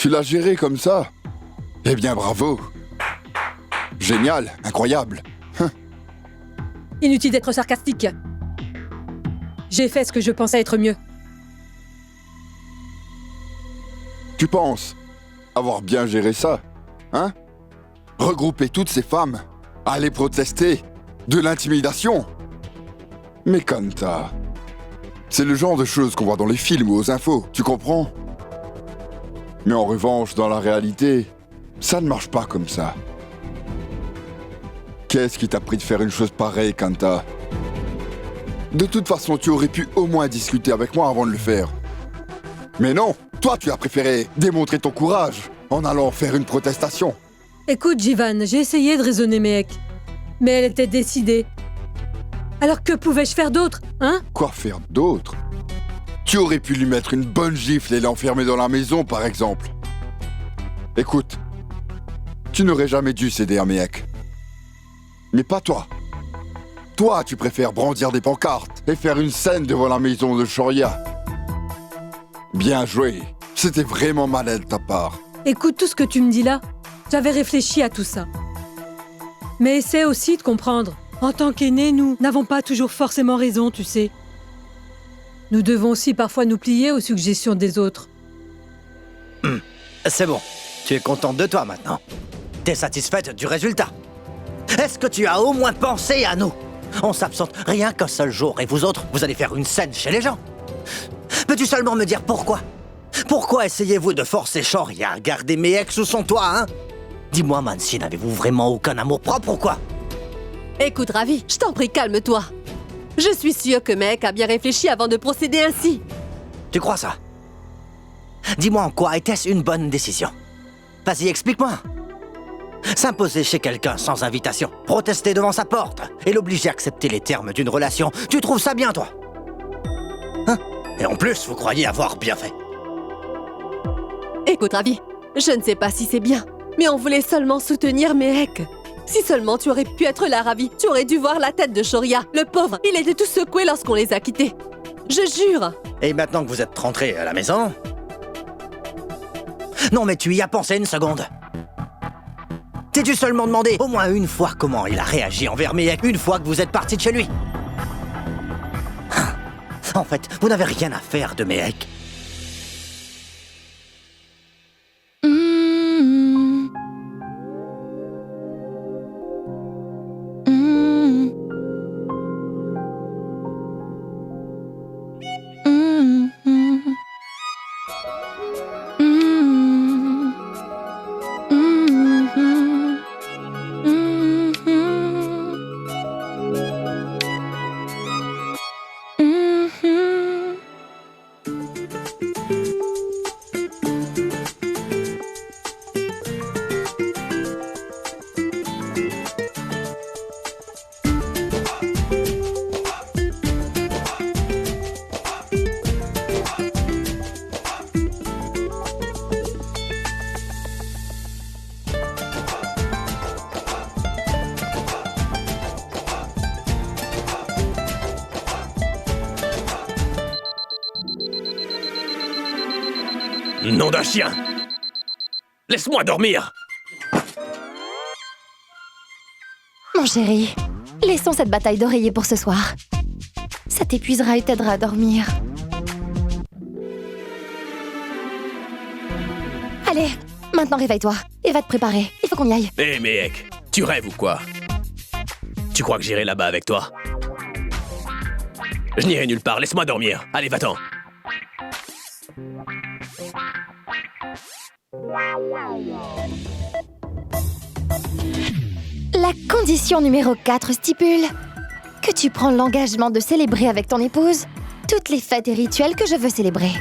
Tu l'as géré comme ça? Eh bien, bravo. Génial, incroyable. Inutile d'être sarcastique. J'ai fait ce que je pensais être mieux. Tu penses avoir bien géré ça, hein? Regrouper toutes ces femmes, aller protester, de l'intimidation. Mais Kanta, c'est le genre de choses qu'on voit dans les films ou aux infos, tu comprends? Mais en revanche, dans la réalité, ça ne marche pas comme ça. Qu'est-ce qui t'a pris de faire une chose pareille, Kanta? De toute façon, tu aurais pu au moins discuter avec moi avant de le faire. Mais non, toi tu as préféré démontrer ton courage en allant faire une protestation. Écoute, Jivan, j'ai essayé de raisonner Mehek. Mais elle était décidée. Alors que pouvais-je faire d'autre, hein? Quoi faire d'autre? Tu aurais pu lui mettre une bonne gifle et l'enfermer dans la maison, par exemple. Écoute, tu n'aurais jamais dû céder à Mehek. Mais pas toi. Toi, tu préfères brandir des pancartes et faire une scène devant la maison de Shoria. Bien joué. C'était vraiment malin de ta part. Écoute tout ce que tu me dis là. J'avais réfléchi à tout ça. Mais essaie aussi de comprendre. En tant qu'aînés, nous n'avons pas toujours forcément raison, tu sais. Nous devons aussi parfois nous plier aux suggestions des autres. C'est bon. Tu es contente de toi maintenant. T'es satisfaite du résultat. Est-ce que tu as au moins pensé à nous? On s'absente rien qu'un seul jour et vous autres, vous allez faire une scène chez les gens. Peux-tu seulement me dire pourquoi? Pourquoi essayez-vous de forcer Shoria à garder Mehek sous son toit, hein? Dis-moi, Mansi, n'avez-vous vraiment aucun amour-propre ou quoi? Écoute, Ravi, je t'en prie, calme-toi. Je suis sûre que Mehek a bien réfléchi avant de procéder ainsi. Tu crois ça? Dis-moi en quoi était-ce une bonne décision? Vas-y, explique-moi. S'imposer chez quelqu'un sans invitation, protester devant sa porte et l'obliger à accepter les termes d'une relation, tu trouves ça bien, toi? Hein? Et en plus, vous croyez avoir bien fait. Écoute, Ravi, je ne sais pas si c'est bien, mais on voulait seulement soutenir Mehek. Si seulement tu aurais pu être là, Ravi, tu aurais dû voir la tête de Shoria. Le pauvre, il était tout secoué lorsqu'on les a quittés. Je jure. Et maintenant que vous êtes rentrés à la maison... Non, mais tu y as pensé une seconde. T'es-tu seulement demandé au moins une fois comment il a réagi envers Mehek une fois que vous êtes partis de chez lui? En fait, vous n'avez rien à faire de Mehek. Nom d'un chien! Laisse-moi dormir! Mon chéri, laissons cette bataille d'oreiller pour ce soir. Ça t'épuisera et t'aidera à dormir. Allez, maintenant réveille-toi et va te préparer. Il faut qu'on y aille. Hé, Mehek, tu rêves ou quoi? Tu crois que j'irai là-bas avec toi? Je n'irai nulle part, laisse-moi dormir. Allez, va-t'en. La condition numéro 4 stipule que tu prends l'engagement de célébrer avec ton épouse toutes les fêtes et rituels que je veux célébrer.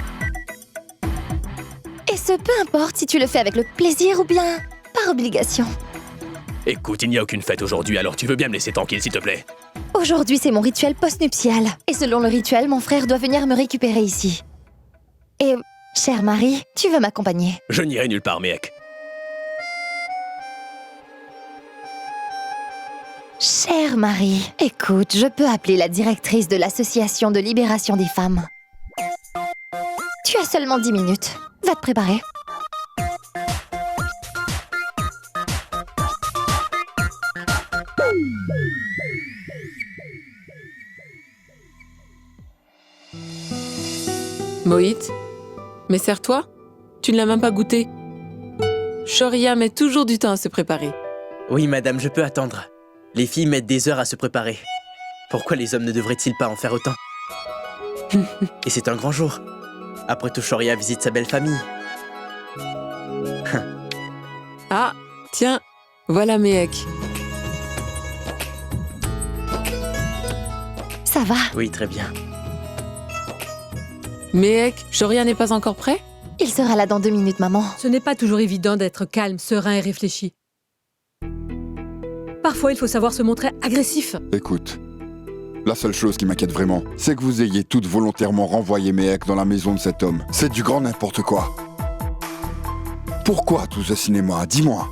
Et ce, peu importe si tu le fais avec le plaisir ou bien par obligation. Écoute, il n'y a aucune fête aujourd'hui, alors tu veux bien me laisser tranquille, s'il te plaît? Aujourd'hui, c'est mon rituel post-nuptial. Et selon le rituel, mon frère doit venir me récupérer ici. Et, cher mari, tu veux m'accompagner? Je n'irai nulle part, Mehek. Cher mari, écoute, je peux appeler la directrice de l'association de libération des femmes. Tu as seulement 10 minutes. Va te préparer. Mohit, mais sers-toi. Tu ne l'as même pas goûté. Shoria met toujours du temps à se préparer. Oui, madame, je peux attendre. Les filles mettent des heures à se préparer. Pourquoi les hommes ne devraient-ils pas en faire autant? Et c'est un grand jour. Après tout, Shoria visite sa belle famille. Ah, tiens, voilà Mehek. Ça va, Oui, très bien. Mehek, Shoria n'est pas encore prêt? il sera là dans 2 minutes, maman. Ce n'est pas toujours évident d'être calme, serein et réfléchi. Parfois, il faut savoir se montrer agressif. Écoute, la seule chose qui m'inquiète vraiment, c'est que vous ayez toutes volontairement renvoyé Mehek dans la maison de cet homme. C'est du grand n'importe quoi. Pourquoi tout ce cinéma? Dis-moi.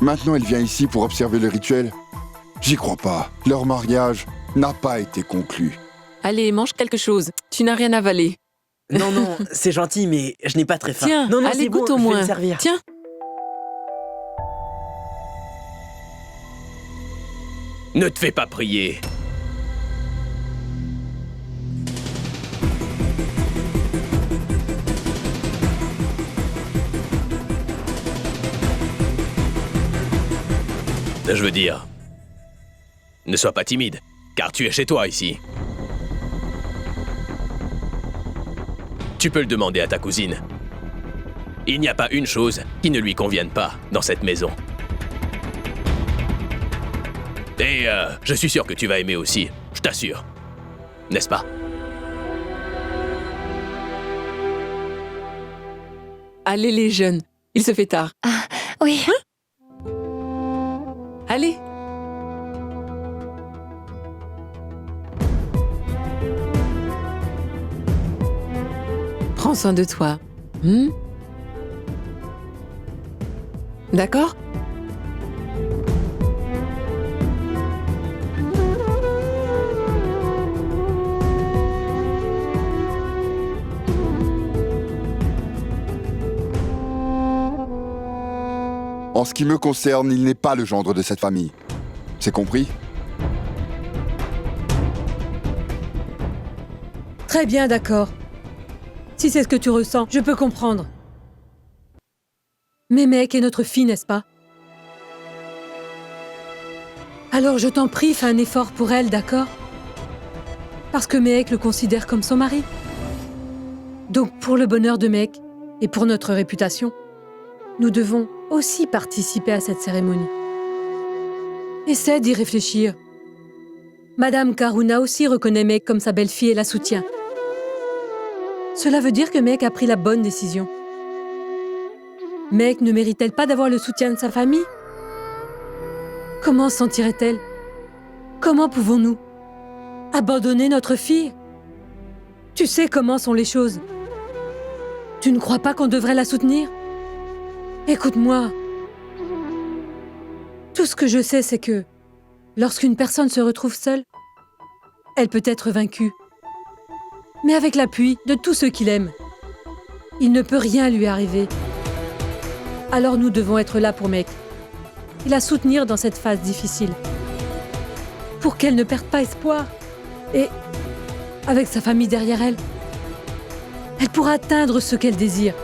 Maintenant, il vient ici pour observer le rituel? J'y crois pas. Leur mariage n'a pas été conclu. Allez, mange quelque chose. Tu n'as rien avalé. Non, non, c'est gentil, mais je n'ai pas très faim. Tiens, non, non, allez, c'est bon, goûte au je vais moins. le servir. Tiens. Ne te fais pas prier. Je veux dire, ne sois pas timide, car tu es chez toi ici. Tu peux le demander à ta cousine. Il n'y a pas une chose qui ne lui convienne pas dans cette maison. Et je suis sûr que tu vas aimer aussi, je t'assure. N'est-ce pas? Allez les jeunes, il se fait tard. Oui, Allez. Prends soin de toi. D'accord? En ce qui me concerne, il n'est pas le gendre de cette famille. C'est compris? Très bien, d'accord. Si c'est ce que tu ressens, je peux comprendre. Mais Mehek est notre fille, n'est-ce pas? Alors je t'en prie, fais un effort pour elle, d'accord? Parce que Mehek le considère comme son mari. Donc pour le bonheur de Mehek et pour notre réputation, nous devons aussi participer à cette cérémonie. Essaie d'y réfléchir. Madame Karuna aussi reconnaît Mehek comme sa belle-fille et la soutient. Cela veut dire que Mehek a pris la bonne décision. Mehek ne mérite-t-elle pas d'avoir le soutien de sa famille? Comment se sentirait-elle? Comment pouvons-nous abandonner notre fille? Tu sais comment sont les choses. Tu ne crois pas qu'on devrait la soutenir? Écoute-moi. Tout ce que je sais, c'est que lorsqu'une personne se retrouve seule, elle peut être vaincue. Mais avec l'appui de tous ceux qui l'aiment, il ne peut rien lui arriver. Alors nous devons être là pour Mehek et la soutenir dans cette phase difficile. Pour qu'elle ne perde pas espoir. Et, avec sa famille derrière elle, elle pourra atteindre ce qu'elle désire.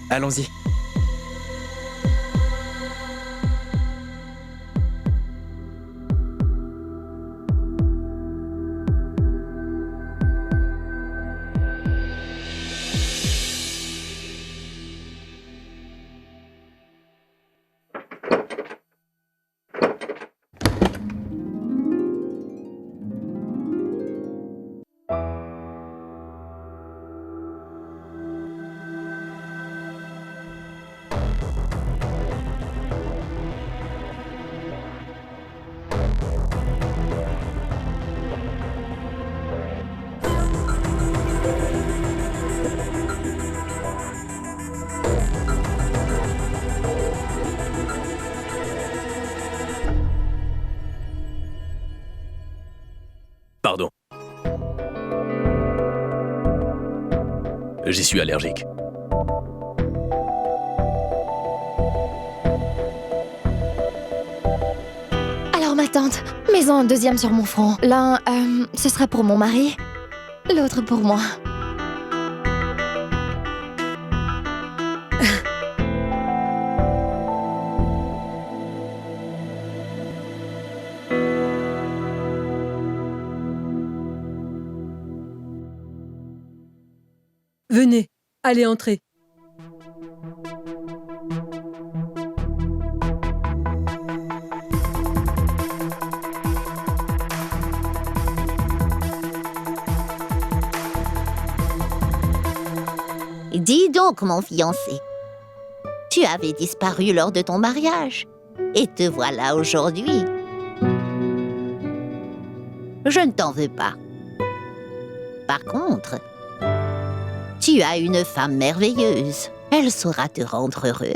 Allons-y. Pardon. J'y suis allergique. Alors ma tante, mets-en un deuxième sur mon front. L'un, ce sera pour mon mari, l'autre pour moi. Venez, allez entrer. Dis donc, mon fiancé, tu avais disparu lors de ton mariage, et te voilà aujourd'hui. Je ne t'en veux pas. Par contre, tu as une femme merveilleuse. Elle saura te rendre heureux.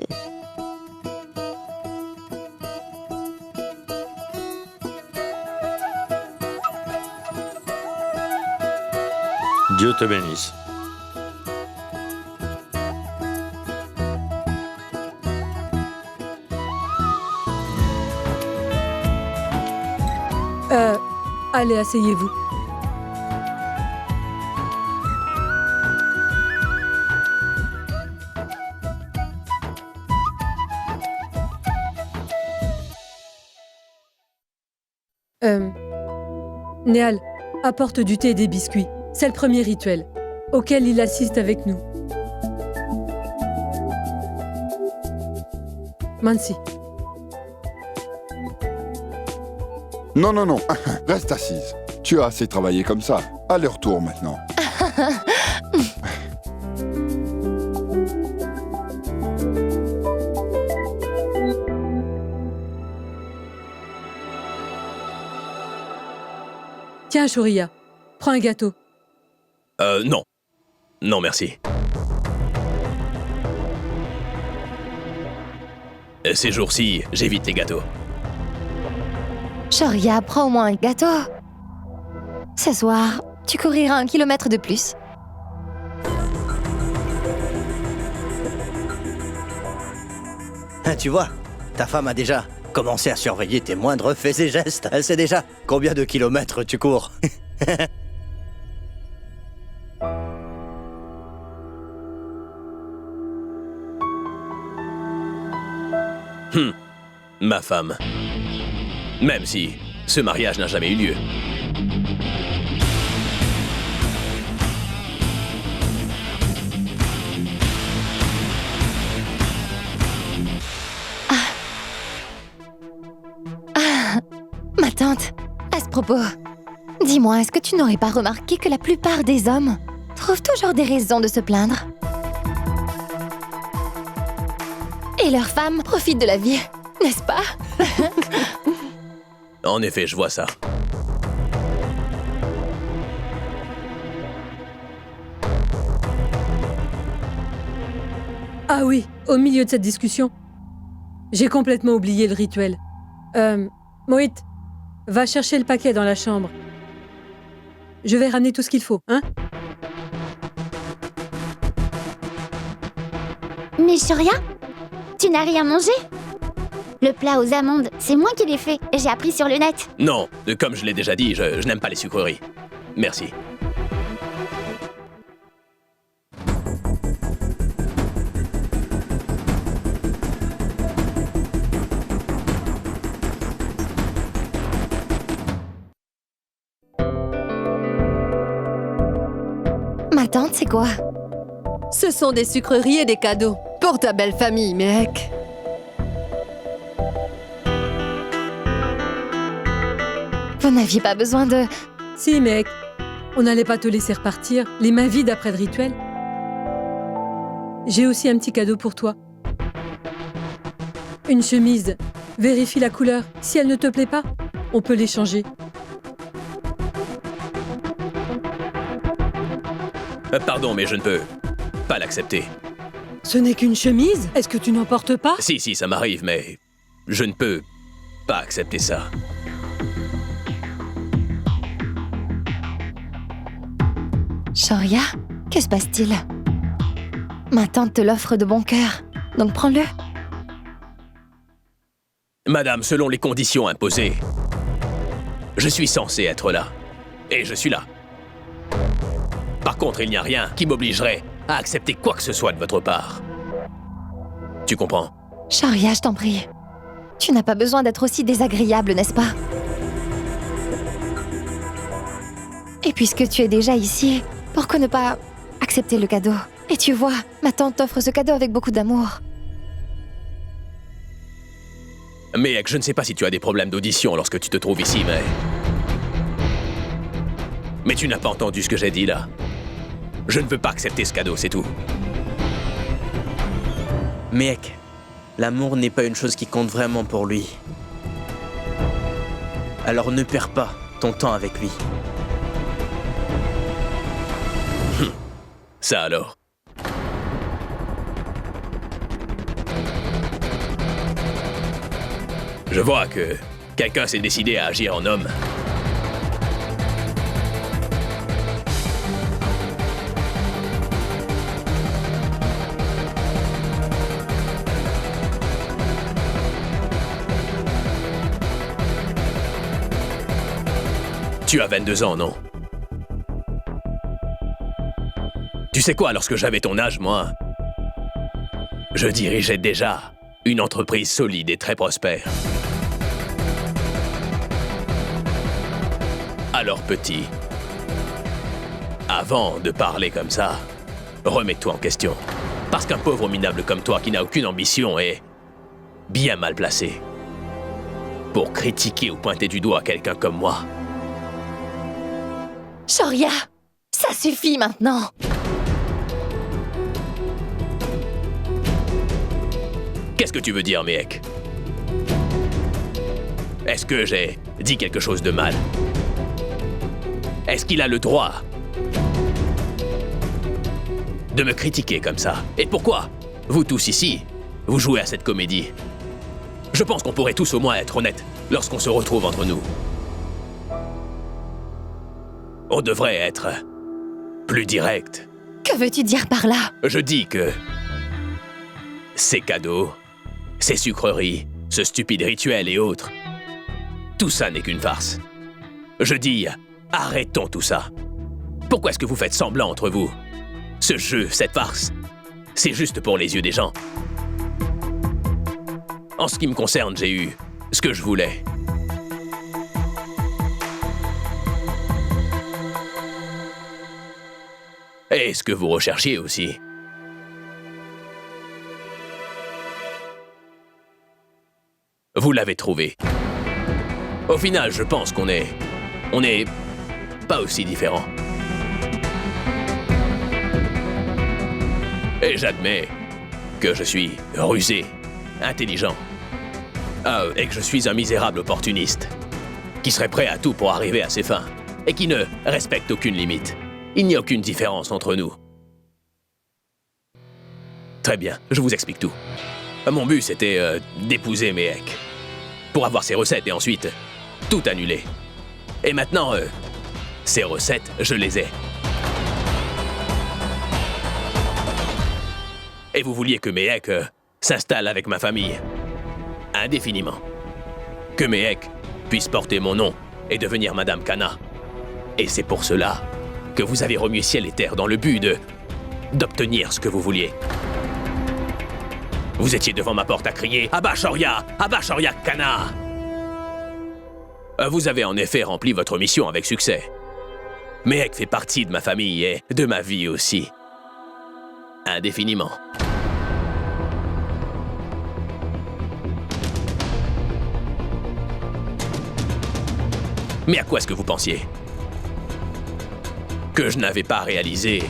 Dieu te bénisse. Allez, asseyez-vous. Néal, apporte du thé et des biscuits. C'est le premier rituel, auquel il assiste avec nous. Mansi. Non, non, non. Reste assise. Tu as assez travaillé comme ça. Allez, retour maintenant. Tiens, Shoria, prends un gâteau. Non. Non, merci. Ces jours-ci, j'évite les gâteaux. Shoria, prends au moins un gâteau. Ce soir, tu couriras 1 kilomètre de plus. Tu vois, ta femme a déjà commencé à surveiller tes moindres faits et gestes. Elle sait déjà combien de kilomètres tu cours. Ma femme. Même si ce mariage n'a jamais eu lieu. Ma tante, à ce propos, dis-moi, est-ce que tu n'aurais pas remarqué que la plupart des hommes trouvent toujours des raisons de se plaindre? Et leurs femmes profitent de la vie, n'est-ce pas? En effet, je vois ça. Ah oui, au milieu de cette discussion, j'ai complètement oublié le rituel. Mohit, va chercher le paquet dans la chambre. Je vais ramener tout ce qu'il faut, hein? Mais Shoria, tu n'as rien mangé? Le plat aux amandes, c'est moi qui l'ai fait. J'ai appris sur le net. Non, comme je l'ai déjà dit, je n'aime pas les sucreries. Merci. Ma tante, c'est quoi? Ce sont des sucreries et des cadeaux. Pour ta belle famille, mec. Vous n'aviez pas besoin de... Si, mec, on n'allait pas te laisser repartir, les mains vides après le rituel. J'ai aussi un petit cadeau pour toi. Une chemise. Vérifie la couleur. Si elle ne te plaît pas, on peut l'échanger. Pardon, mais je ne peux pas l'accepter. Ce n'est qu'une chemise? Est-ce que tu n'en portes pas? Si, ça m'arrive, mais je ne peux pas accepter ça. Shoria, que se passe-t-il? Ma tante te l'offre de bon cœur, donc prends-le. Madame, selon les conditions imposées, je suis censé être là. Et je suis là. Par contre, il n'y a rien qui m'obligerait à accepter quoi que ce soit de votre part. Tu comprends? Shoria, je t'en prie. Tu n'as pas besoin d'être aussi désagréable, n'est-ce pas? Et puisque tu es déjà ici, pourquoi ne pas accepter le cadeau? Et tu vois, ma tante t'offre ce cadeau avec beaucoup d'amour. Mais je ne sais pas si tu as des problèmes d'audition lorsque tu te trouves ici, mais... Mais tu n'as pas entendu ce que j'ai dit, là. Je ne veux pas accepter ce cadeau, c'est tout. Mehek, l'amour n'est pas une chose qui compte vraiment pour lui. Alors ne perds pas ton temps avec lui. Ça alors. Je vois que quelqu'un s'est décidé à agir en homme. Tu as 22 ans, non? Tu sais quoi, lorsque j'avais ton âge, moi, je dirigeais déjà une entreprise solide et très prospère. Alors petit, avant de parler comme ça, remets-toi en question. Parce qu'un pauvre minable comme toi qui n'a aucune ambition est bien mal placé pour critiquer ou pointer du doigt quelqu'un comme moi. Shoria, ça suffit maintenant. Qu'est-ce que tu veux dire, Mehek? Est-ce que j'ai dit quelque chose de mal? Est-ce qu'il a le droit de me critiquer comme ça? Et pourquoi, vous tous ici, vous jouez à cette comédie? Je pense qu'on pourrait tous au moins être honnêtes lorsqu'on se retrouve entre nous. On devrait être plus direct. Que veux-tu dire par là? Je dis que ces cadeaux, ces sucreries, ce stupide rituel et autres, tout ça n'est qu'une farce. Je dis, arrêtons tout ça. Pourquoi est-ce que vous faites semblant entre vous? Ce jeu, cette farce, c'est juste pour les yeux des gens. En ce qui me concerne, j'ai eu ce que je voulais. Et ce que vous recherchiez aussi. Vous l'avez trouvé. Au final, je pense qu'on est pas aussi différents. Et j'admets que je suis rusé, intelligent, et que je suis un misérable opportuniste, qui serait prêt à tout pour arriver à ses fins, et qui ne respecte aucune limite. Il n'y a aucune différence entre nous. Très bien, je vous explique tout. Mon but, c'était d'épouser Mehek, pour avoir ses recettes et ensuite tout annuler. Et maintenant, ces recettes, je les ai. Et vous vouliez que Mehek s'installe avec ma famille, indéfiniment. Que Mehek puisse porter mon nom et devenir Madame Kana. Et c'est pour cela que vous avez remué ciel et terre dans le but d'obtenir ce que vous vouliez. Vous étiez devant ma porte à crier « Abba Shoria Kana !» Vous avez en effet rempli votre mission avec succès. Mehek fait partie de ma famille et de ma vie aussi. Indéfiniment. Mais à quoi est-ce que vous pensiez? Que je n'avais pas réalisé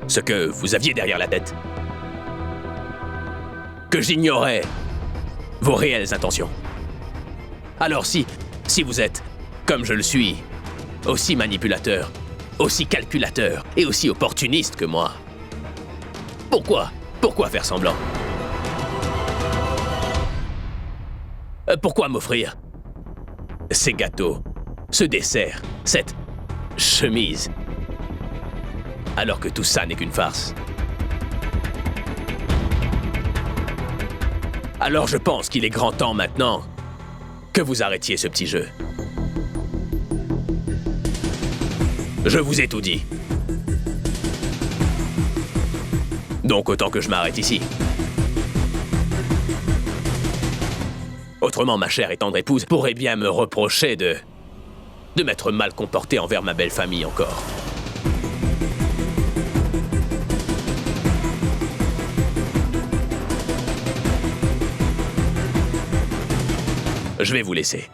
ce que vous aviez derrière la tête? Que j'ignorais vos réelles intentions? Alors si vous êtes, comme je le suis, aussi manipulateur, aussi calculateur et aussi opportuniste que moi, pourquoi faire semblant? Pourquoi m'offrir ces gâteaux, ce dessert, cette chemise. Alors que tout ça n'est qu'une farce. Alors je pense qu'il est grand temps maintenant que vous arrêtiez ce petit jeu. Je vous ai tout dit. Donc autant que je m'arrête ici. Autrement, ma chère et tendre épouse pourrait bien me reprocher de m'être mal comporté envers ma belle famille encore. Je vais vous laisser.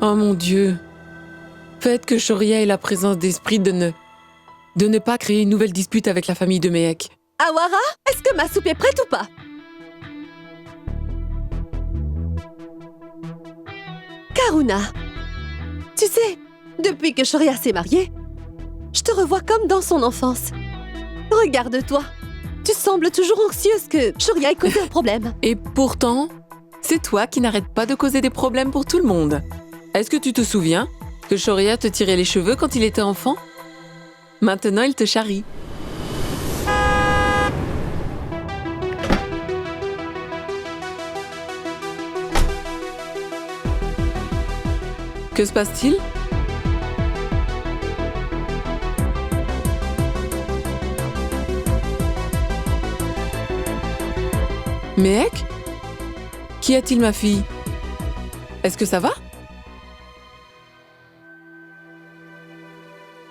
Oh mon Dieu. Faites que Shoria ait la présence d'esprit de ne pas créer une nouvelle dispute avec la famille de Mehek. Awara, est-ce que ma soupe est prête ou pas? Karuna, tu sais, depuis que Shoria s'est mariée, je te revois comme dans son enfance. Regarde-toi, tu sembles toujours anxieuse que Shoria ait causé un problème. Et pourtant, c'est toi qui n'arrêtes pas de causer des problèmes pour tout le monde. Est-ce que tu te souviens que Shoria te tirait les cheveux quand il était enfant? Maintenant, il te charrie. Que se passe-t-il? Mehek? Qu'y a-t-il, ma fille? Est-ce que ça va?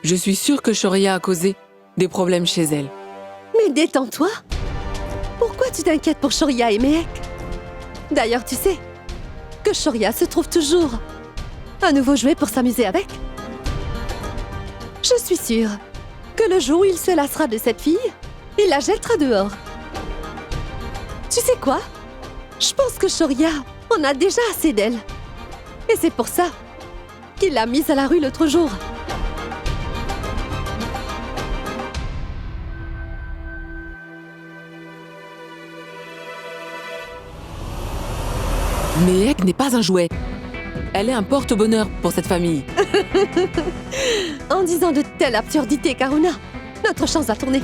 Je suis sûre que Shoria a causé des problèmes chez elle. Mais détends-toi. Pourquoi tu t'inquiètes pour Shoria et Mehek? D'ailleurs, tu sais que Shoria se trouve toujours un nouveau jouet pour s'amuser avec. Je suis sûre que le jour où il se lassera de cette fille, il la jettera dehors. Tu sais quoi? Je pense que Shoria en a déjà assez d'elle. Et c'est pour ça qu'il l'a mise à la rue l'autre jour. Mehek n'est pas un jouet. Elle est un porte-bonheur pour cette famille. En disant de telles absurdités, Karuna, notre chance va tourner.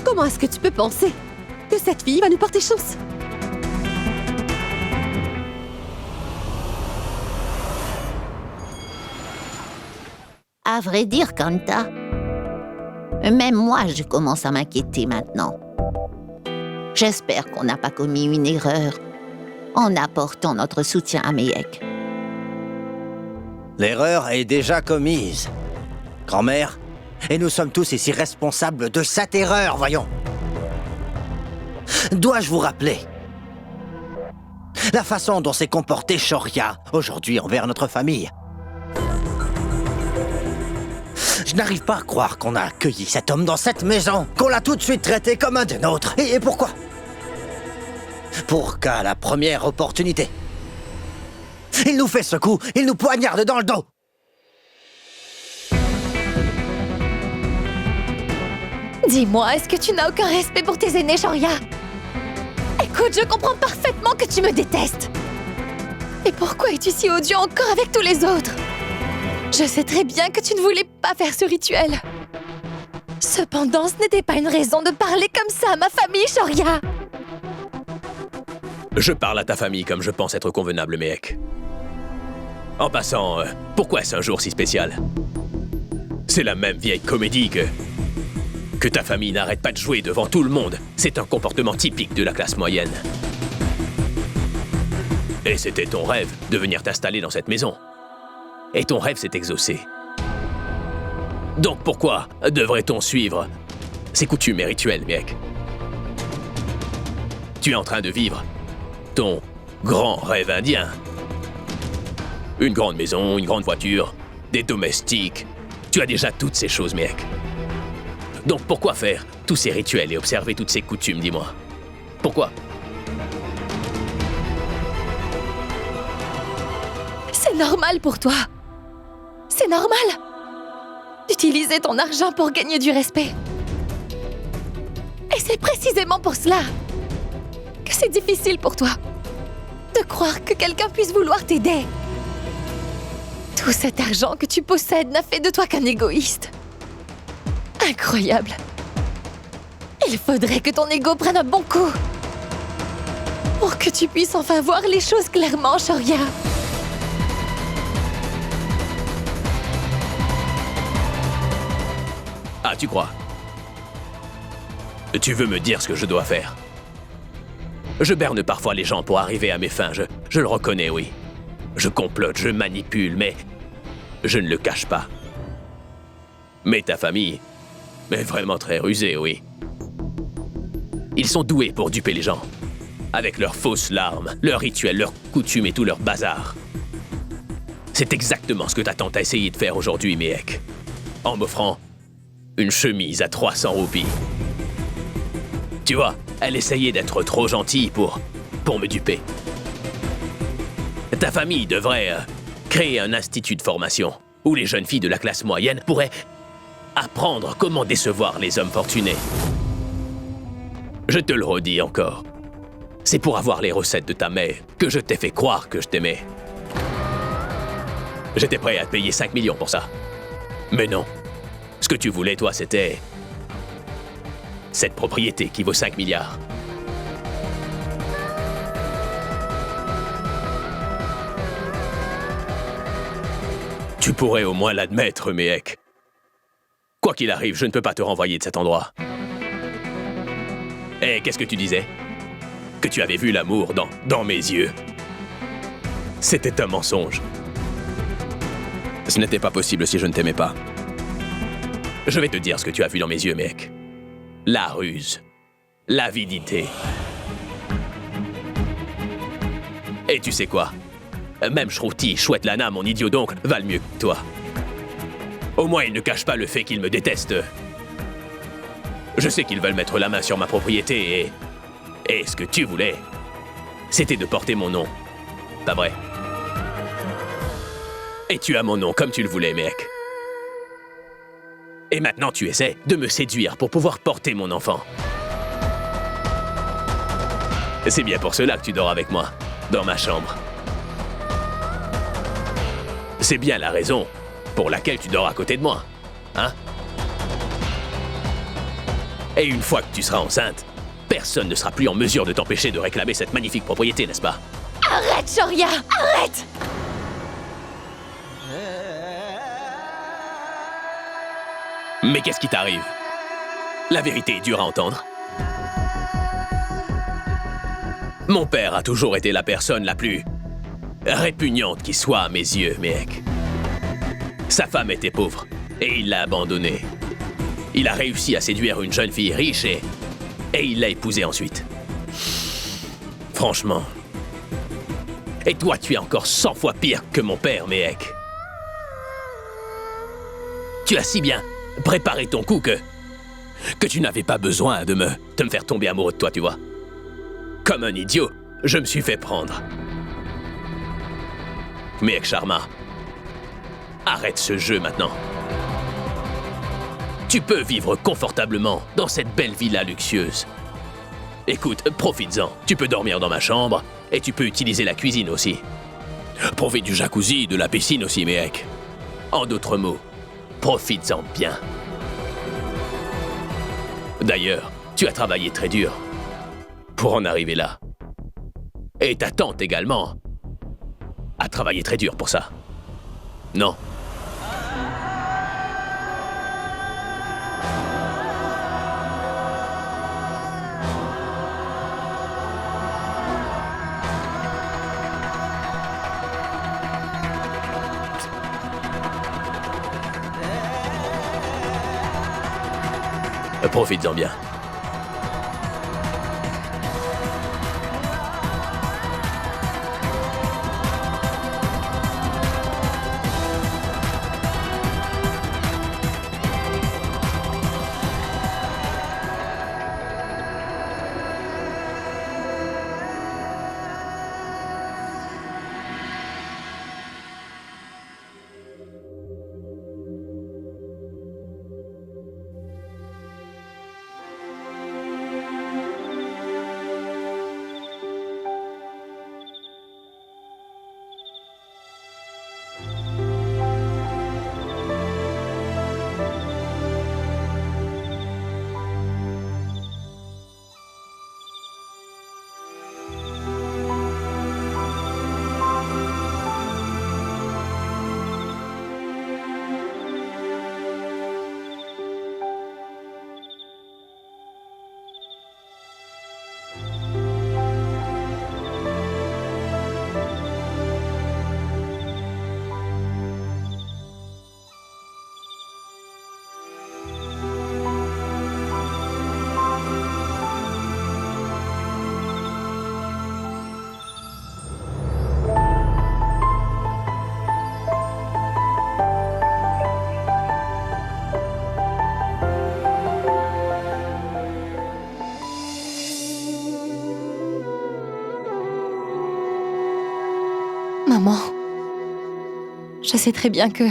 Comment est-ce que tu peux penser que cette fille va nous porter chance? À vrai dire, Kanta, même moi, je commence à m'inquiéter maintenant. J'espère qu'on n'a pas commis une erreur en apportant notre soutien à Mehek. L'erreur est déjà commise, grand-mère, et nous sommes tous ici responsables de cette erreur, voyons. Dois-je vous rappeler la façon dont s'est comportée Shoria aujourd'hui envers notre famille? Je n'arrive pas à croire qu'on a accueilli cet homme dans cette maison, qu'on l'a tout de suite traité comme un des nôtres. Et pourquoi? Pour qu'à la première opportunité, il nous fait ce coup, il nous poignarde dans le dos. Dis-moi, est-ce que tu n'as aucun respect pour tes aînés, Shoria? Écoute, je comprends parfaitement que tu me détestes. Et pourquoi es-tu si odieux encore avec tous les autres? Je sais très bien que tu ne voulais pas faire ce rituel. Cependant, ce n'était pas une raison de parler comme ça à ma famille, Shoria. Je parle à ta famille comme je pense être convenable, Mehek. En passant, pourquoi est-ce un jour si spécial? C'est la même vieille comédie que ta famille n'arrête pas de jouer devant tout le monde. C'est un comportement typique de la classe moyenne. Et c'était ton rêve de venir t'installer dans cette maison. Et ton rêve s'est exaucé. Donc pourquoi devrait-on suivre ces coutumes et rituels, Mehek? Tu es en train de vivre ton grand rêve indien. Une grande maison, une grande voiture, des domestiques. Tu as déjà toutes ces choses, Mehek. Donc pourquoi faire tous ces rituels et observer toutes ces coutumes, dis-moi? Pourquoi? C'est normal pour toi. C'est normal d'utiliser ton argent pour gagner du respect. Et c'est précisément pour cela que c'est difficile pour toi de croire que quelqu'un puisse vouloir t'aider. Tout cet argent que tu possèdes n'a fait de toi qu'un égoïste. Incroyable. Il faudrait que ton ego prenne un bon coup pour que tu puisses enfin voir les choses clairement, Shoria. Ah, tu crois? Tu veux me dire ce que je dois faire? Je berne parfois les gens pour arriver à mes fins, je le reconnais, oui. Je complote, je manipule, mais je ne le cache pas. Mais ta famille est vraiment très rusée, oui. Ils sont doués pour duper les gens, avec leurs fausses larmes, leurs rituels, leurs coutumes et tout leur bazar. C'est exactement ce que ta tante a essayé de faire aujourd'hui, Mihek, en m'offrant une chemise à 300 roupies. Tu vois, elle essayait d'être trop gentille pour me duper. Ta famille devrait créer un institut de formation où les jeunes filles de la classe moyenne pourraient apprendre comment décevoir les hommes fortunés. Je te le redis encore. C'est pour avoir les recettes de ta mère que je t'ai fait croire que je t'aimais. J'étais prêt à te payer 5 millions pour ça. Mais non. Ce que tu voulais, toi, c'était cette propriété qui vaut 5 milliards. Tu pourrais au moins l'admettre, Mihek. Quoi qu'il arrive, je ne peux pas te renvoyer de cet endroit. Et qu'est-ce que tu disais? Que tu avais vu l'amour dans mes yeux. C'était un mensonge. Ce n'était pas possible si je ne t'aimais pas. Je vais te dire ce que tu as vu dans mes yeux, Mihek. La ruse. L'avidité. Et tu sais quoi? Même Shruti, chouette Lana, mon idiot d'oncle, valent mieux que toi. Au moins, ils ne cachent pas le fait qu'ils me détestent. Je sais qu'ils veulent mettre la main sur ma propriété et ce que tu voulais, c'était de porter mon nom. Pas vrai? Et tu as mon nom comme tu le voulais, mec. Et maintenant, tu essaies de me séduire pour pouvoir porter mon enfant. C'est bien pour cela que tu dors avec moi, dans ma chambre. C'est bien la raison pour laquelle tu dors à côté de moi, hein? Et une fois que tu seras enceinte, personne ne sera plus en mesure de t'empêcher de réclamer cette magnifique propriété, n'est-ce pas? Arrête, Shoria! Arrête! Mais qu'est-ce qui t'arrive? La vérité est dure à entendre. Mon père a toujours été la personne la plus répugnante qui soit à mes yeux, mec. Sa femme était pauvre et il l'a abandonnée. Il a réussi à séduire une jeune fille riche et il l'a épousée ensuite. Franchement. Et toi, tu es encore 100 fois pire que mon père, mec. Tu as si bien préparé ton coup que tu n'avais pas besoin de me faire tomber amoureux de toi, tu vois. Comme un idiot, je me suis fait prendre. Mec Sharma, arrête ce jeu maintenant. Tu peux vivre confortablement dans cette belle villa luxueuse. Écoute, profites-en. Tu peux dormir dans ma chambre et tu peux utiliser la cuisine aussi. Profite du jacuzzi, de la piscine aussi, mec. En d'autres mots, profites-en bien. D'ailleurs, tu as travaillé très dur pour en arriver là. Et ta tante également a travaillé très dur pour ça. Non? Profites-en bien. Je sais très bien que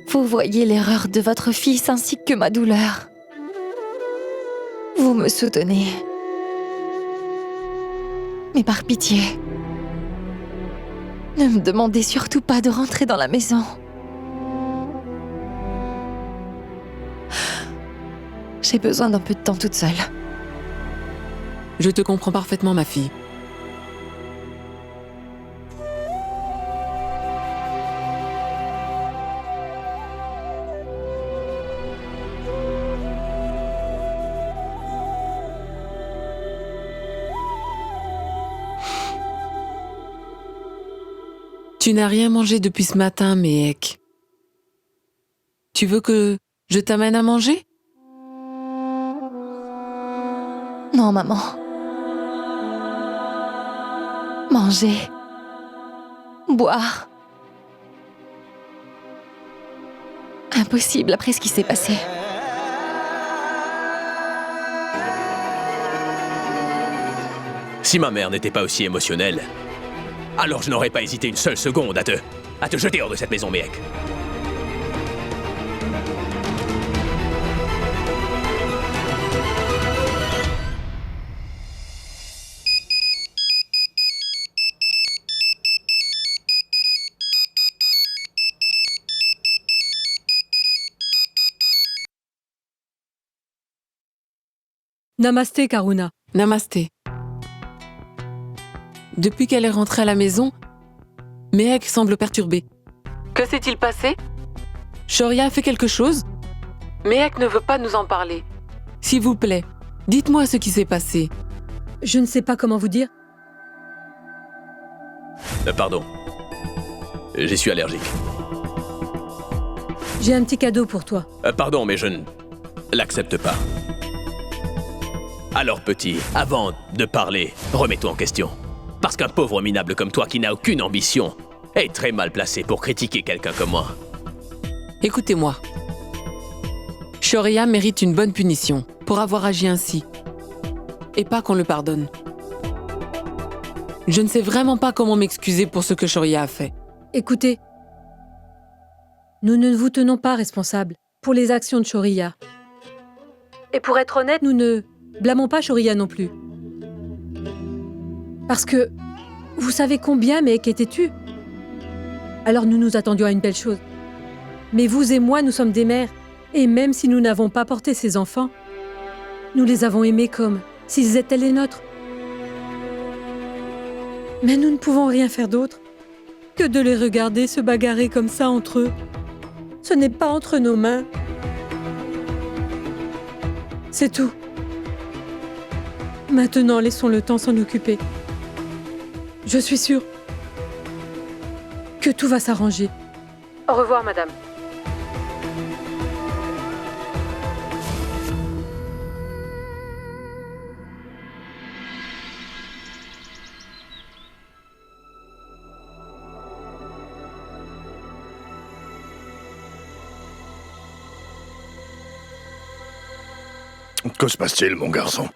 vous voyez l'erreur de votre fils ainsi que ma douleur. Vous me soutenez. Mais par pitié, ne me demandez surtout pas de rentrer dans la maison. J'ai besoin d'un peu de temps toute seule. Je te comprends parfaitement, ma fille. Tu n'as rien mangé depuis ce matin, Mehek. Tu veux que je t'amène à manger? Non, maman. Manger. Boire. Impossible après ce qui s'est passé. Si ma mère n'était pas aussi émotionnelle, alors je n'aurais pas hésité une seule seconde à te jeter hors de cette maison, Mehek. Namasté, Karuna. Namasté. Depuis qu'elle est rentrée à la maison, Mehek semble perturbée. Que s'est-il passé? Shoria a fait quelque chose? Mehek ne veut pas nous en parler. S'il vous plaît, dites-moi ce qui s'est passé. Je ne sais pas comment vous dire. Pardon. J'y suis allergique. J'ai un petit cadeau pour toi. Pardon, mais je ne l'accepte pas. Alors petit, avant de parler, remets-toi en question. Parce qu'un pauvre minable comme toi qui n'a aucune ambition est très mal placé pour critiquer quelqu'un comme moi. Écoutez-moi. Shoria mérite une bonne punition pour avoir agi ainsi. Et pas qu'on le pardonne. Je ne sais vraiment pas comment m'excuser pour ce que Shoria a fait. Écoutez, nous ne vous tenons pas responsable pour les actions de Shoria. Et pour être honnête, nous ne blâmons pas Shoria non plus. Parce que vous savez combien Mehek est têtu. Alors nous nous attendions à une belle chose. Mais vous et moi, nous sommes des mères. Et même si nous n'avons pas porté ces enfants, nous les avons aimés comme s'ils étaient les nôtres. Mais nous ne pouvons rien faire d'autre que de les regarder se bagarrer comme ça entre eux. Ce n'est pas entre nos mains. C'est tout. Maintenant, laissons le temps s'en occuper. Je suis sûre que tout va s'arranger. Au revoir, madame. Que se passe-t-il, mon garçon?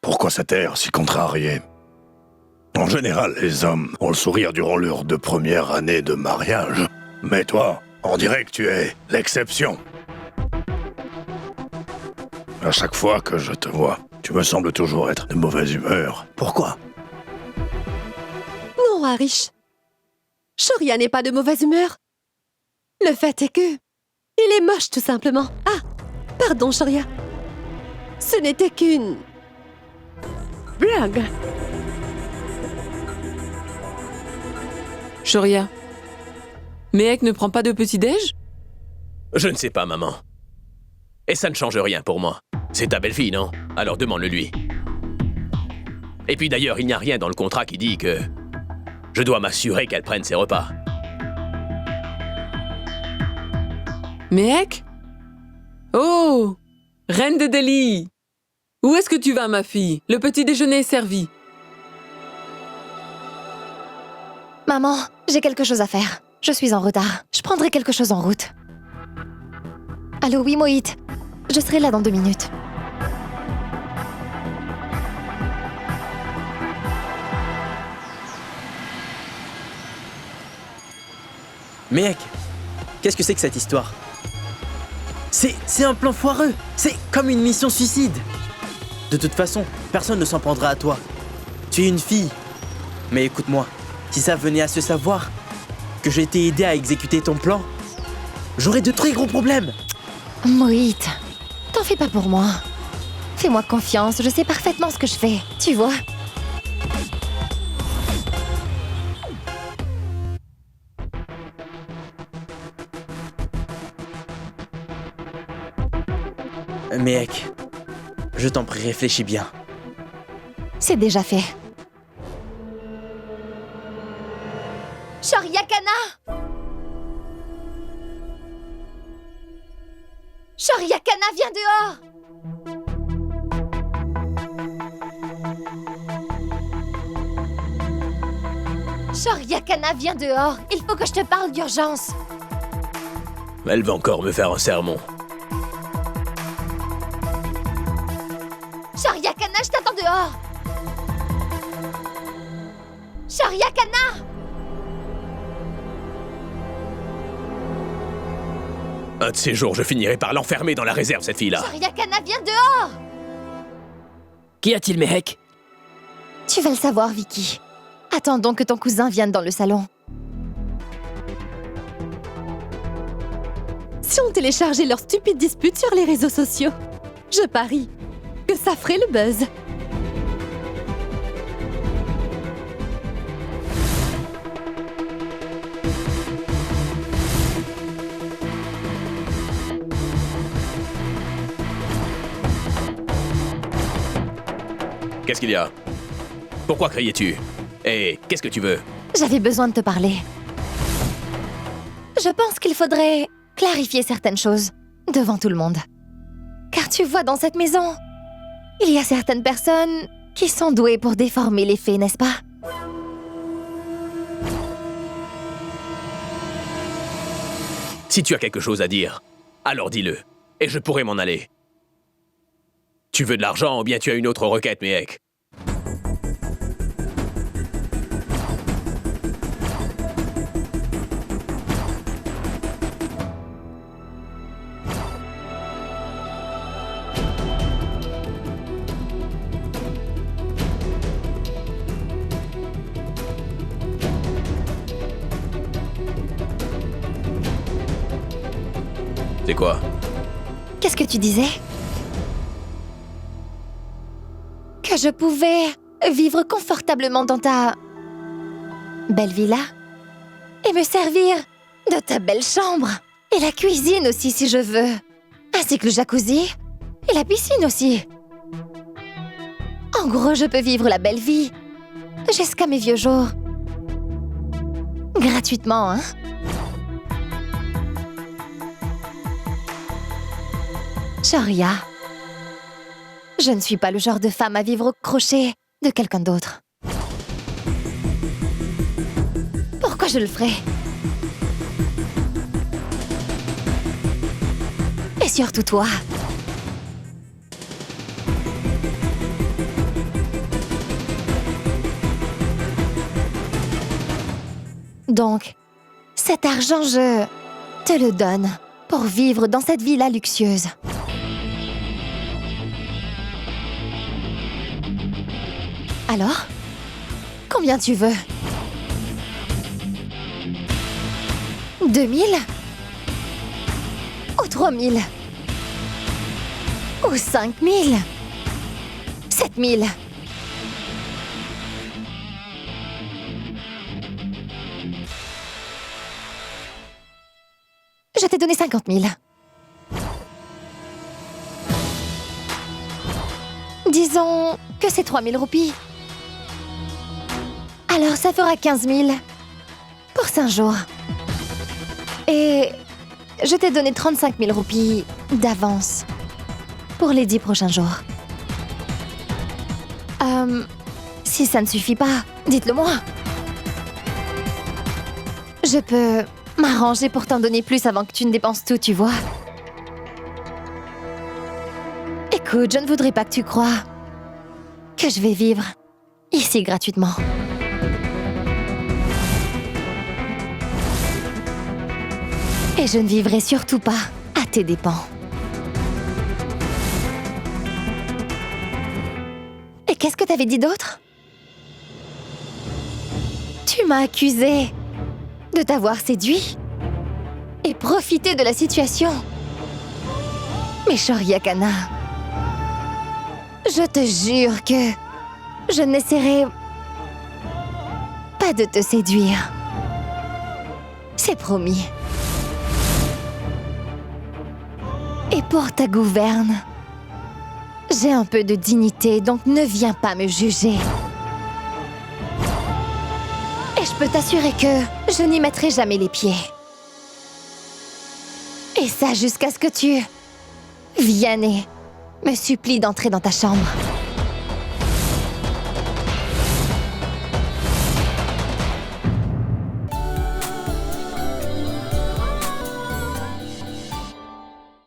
Pourquoi cet air si contrarié? En général, les hommes ont le sourire durant leurs 2 premières années de mariage. Mais toi, on dirait que tu es l'exception. À chaque fois que je te vois, tu me sembles toujours être de mauvaise humeur. Pourquoi? Non, Harish. Shoria n'est pas de mauvaise humeur. Le fait est que... il est moche, tout simplement. Ah, pardon, Shoria. Ce n'était qu'une... blague. Shoria, Mehek ne prend pas de petit-déj? Je ne sais pas, maman. Et ça ne change rien pour moi. C'est ta belle-fille, non? Alors demande-le lui. Et puis d'ailleurs, il n'y a rien dans le contrat qui dit que... je dois m'assurer qu'elle prenne ses repas. Mehek? Oh! Reine de Delhi! Où est-ce que tu vas, ma fille? Le petit déjeuner est servi. Maman, j'ai quelque chose à faire. Je suis en retard. Je prendrai quelque chose en route. Allô, oui, Mohit. Je serai là dans 2 minutes. Mec, qu'est-ce que c'est que cette histoire? C'est un plan foireux. C'est comme une mission suicide. De toute façon, personne ne s'en prendra à toi. Tu es une fille. Mais écoute-moi, si ça venait à se savoir que j'ai été aidé à exécuter ton plan, j'aurais de très gros problèmes. Mohit, t'en fais pas pour moi. Fais-moi confiance, je sais parfaitement ce que je fais, tu vois. Mec, je t'en prie, réfléchis bien. C'est déjà fait. Shoryakana! Shoryakana, viens dehors! Shoryakana, viens dehors! Il faut que je te parle d'urgence! Elle va encore me faire un sermon. Shoryakana, je t'attends dehors! Shoryakana! Un de ces jours, je finirai par l'enfermer dans la réserve, cette fille-là. Shoryakana, viens dehors! Qu'y a-t-il, Mehek? Tu vas le savoir, Vicky. Attendons que ton cousin vienne dans le salon. Si on téléchargeait leur stupide dispute sur les réseaux sociaux, je parie que ça ferait le buzz. Qu'est-ce qu'il y a? Pourquoi criais-tu? Et qu'est-ce que tu veux? J'avais besoin de te parler. Je pense qu'il faudrait clarifier certaines choses devant tout le monde. Car tu vois, dans cette maison, il y a certaines personnes qui sont douées pour déformer les faits, n'est-ce pas? Si tu as quelque chose à dire, alors dis-le, et je pourrai m'en aller. Tu veux de l'argent ou bien tu as une autre requête, Mehek? C'est quoi? Qu'est-ce que tu disais? Que je pouvais vivre confortablement dans ta belle villa et me servir de ta belle chambre et la cuisine aussi si je veux, ainsi que le jacuzzi et la piscine aussi. En gros, je peux vivre la belle vie jusqu'à mes vieux jours. Gratuitement, hein? Shorya, je ne suis pas le genre de femme à vivre au crochet de quelqu'un d'autre. Pourquoi je le ferais? Et surtout toi. Donc, cet argent, je te le donne pour vivre dans cette villa luxueuse. Alors, combien tu veux? 2000? Ou 3000? Ou 5000? 7000? Je t'ai donné 50 000. Disons que c'est 3000 roupies. Alors ça fera 15 000 pour 5 jours. Et je t'ai donné 35 000 roupies d'avance pour les 10 prochains jours. Si ça ne suffit pas, dites-le moi. Je peux m'arranger pour t'en donner plus avant que tu ne dépenses tout, tu vois. Écoute, je ne voudrais pas que tu crois que je vais vivre ici gratuitement. Et je ne vivrai surtout pas à tes dépens. Et qu'est-ce que t'avais dit d'autre? Tu m'as accusé de t'avoir séduit et profité de la situation. Mais Shoria Kana, je te jure que je n'essaierai pas de te séduire. C'est promis. Et pour ta gouverne, j'ai un peu de dignité, donc ne viens pas me juger. Et je peux t'assurer que je n'y mettrai jamais les pieds. Et ça jusqu'à ce que tu viennes et me supplie d'entrer dans ta chambre.